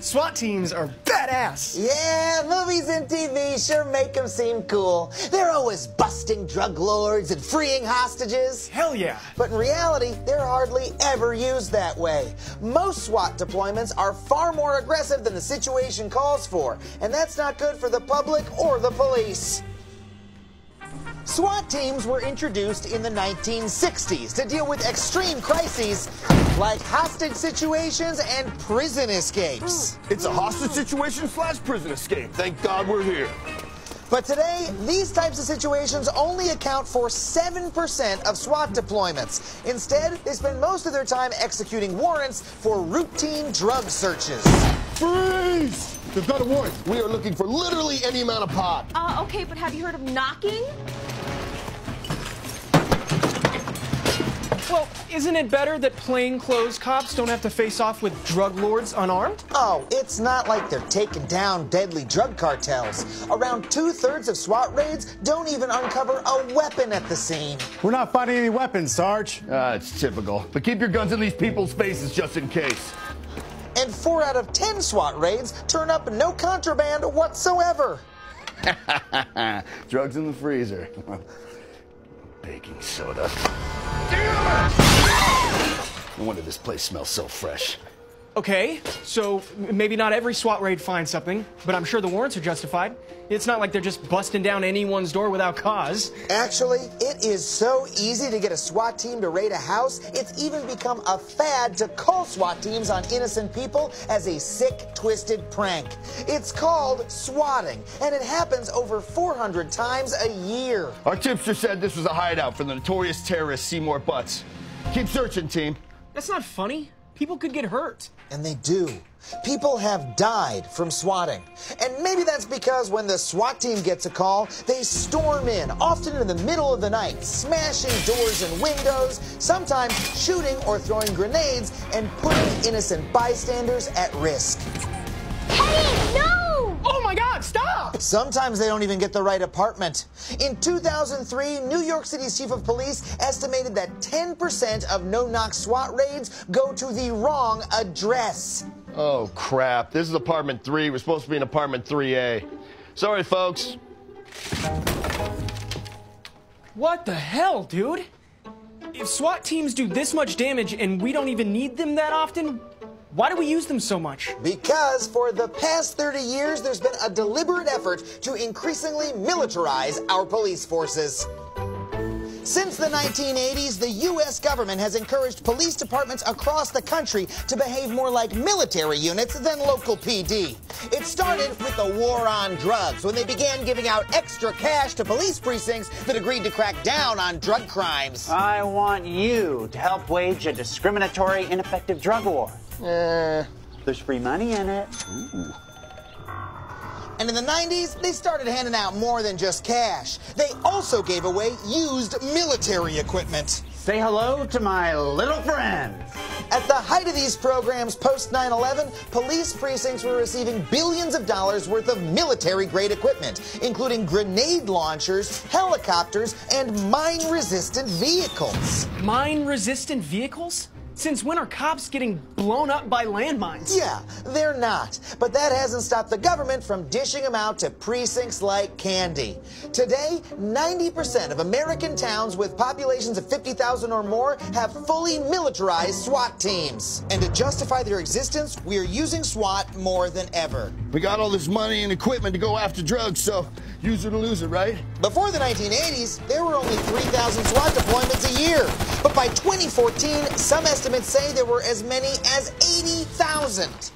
SWAT teams are badass. Yeah, movies and TV sure make them seem cool. They're always busting drug lords and freeing hostages. Hell yeah. But in reality, they're hardly ever used that way. Most SWAT deployments are far more aggressive than the situation calls for, and that's not good for the public or the police. SWAT teams were introduced in the 1960s to deal with extreme crises like hostage situations and prison escapes. It's a hostage situation / prison escape. Thank God we're here. But today, these types of situations only account for 7% of SWAT deployments. Instead, they spend most of their time executing warrants for routine drug searches. Freeze! They've got a warrant. We are looking for literally any amount of pot. Okay, but have you heard of knocking? Well, isn't it better that plainclothes cops don't have to face off with drug lords unarmed? Oh, it's not like they're taking down deadly drug cartels. Around 2/3 of SWAT raids don't even uncover a weapon at the scene. We're not finding any weapons, Sarge. It's typical. But keep your guns in these people's faces just in case. And 4 out of 10 SWAT raids turn up no contraband whatsoever. Drugs in the freezer. Baking soda. No wonder this place smells so fresh. Okay, so maybe not every SWAT raid finds something, but I'm sure the warrants are justified. It's not like they're just busting down anyone's door without cause. Actually, it is so easy to get a SWAT team to raid a house, it's even become a fad to call SWAT teams on innocent people as a sick, twisted prank. It's called swatting, and it happens over 400 times a year. Our tipster said this was a hideout for the notorious terrorist Seymour Butts. Keep searching, team. That's not funny. People could get hurt. And they do. People have died from swatting. And maybe that's because when the SWAT team gets a call, they storm in, often in the middle of the night, smashing doors and windows, sometimes shooting or throwing grenades, and putting innocent bystanders at risk. Hey, no! Oh my God, stop! Sometimes they don't even get the right apartment. In 2003, New York City's chief of police estimated that 10% of no-knock SWAT raids go to the wrong address. Oh, crap. This is apartment 3. We're supposed to be in apartment 3A. Sorry, folks. What the hell, dude? If SWAT teams do this much damage and we don't even need them that often, why do we use them so much? Because for the past 30 years, there's been a deliberate effort to increasingly militarize our police forces. Since the 1980s, the U.S. government has encouraged police departments across the country to behave more like military units than local PD. It started with the war on drugs, when they began giving out extra cash to police precincts that agreed to crack down on drug crimes. I want you to help wage a discriminatory, ineffective drug war. There's free money in it. Ooh. And in the 90s, they started handing out more than just cash. They also gave away used military equipment. Say hello to my little friends. At the height of these programs post 9/11, police precincts were receiving billions of dollars worth of military-grade equipment, including grenade launchers, helicopters, and mine-resistant vehicles. Mine-resistant vehicles? Since when are cops getting blown up by landmines? Yeah, they're not. But that hasn't stopped the government from dishing them out to precincts like candy. Today, 90% of American towns with populations of 50,000 or more have fully militarized SWAT teams. And to justify their existence, we are using SWAT more than ever. We got all this money and equipment to go after drugs, so use it or lose it, right? Before the 1980s, there were only 3,000 SWAT deployments a year. But by 2014, some estimates say there were as many as 80,000.